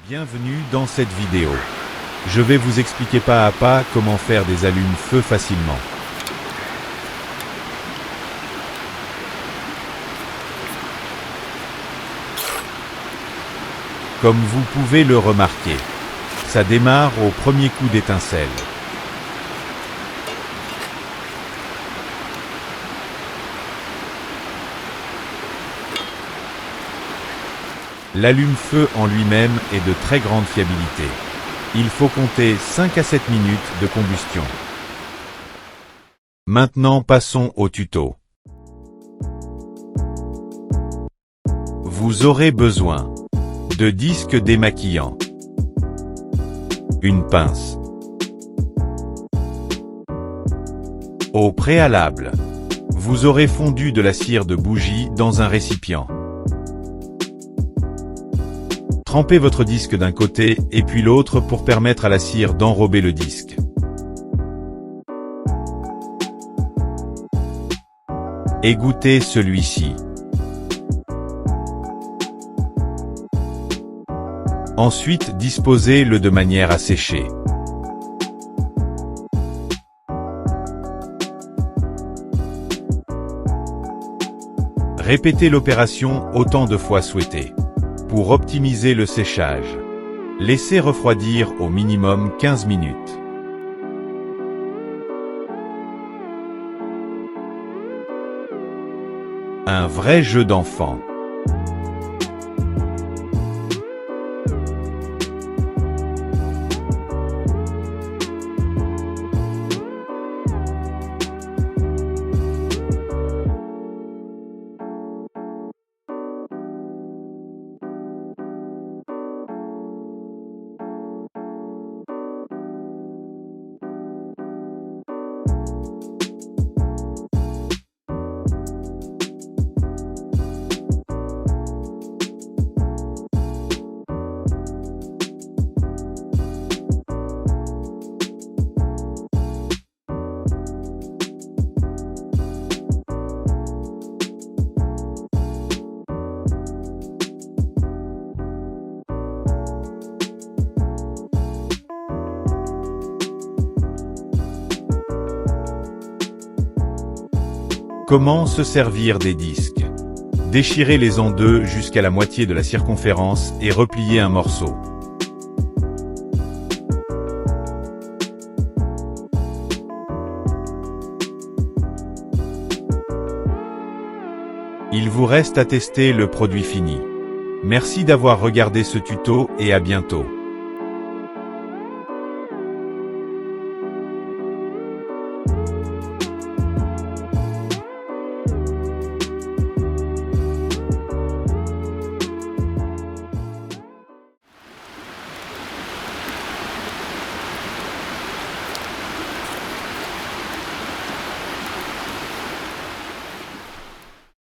Bienvenue dans cette vidéo. Je vais vous expliquer pas à pas comment faire des allumes-feu facilement. Comme vous pouvez le remarquer, ça démarre au premier coup d'étincelle. L'allume-feu en lui-même est de très grande fiabilité. Il faut compter 5 à 7 minutes de combustion. Maintenant passons au tuto. Vous aurez besoin de disques démaquillants, une pince. Au préalable, vous aurez fondu de la cire de bougie dans un récipient. Trempez votre disque d'un côté et puis l'autre pour permettre à la cire d'enrober le disque. Égouttez celui-ci. Ensuite, disposez-le de manière à sécher. Répétez l'opération autant de fois souhaité. Pour optimiser le séchage, laissez refroidir au minimum 15 minutes. Un vrai jeu d'enfant. Comment se servir des disques? Déchirez-les en deux jusqu'à la moitié de la circonférence et repliez un morceau. Il vous reste à tester le produit fini. Merci d'avoir regardé ce tuto et à bientôt.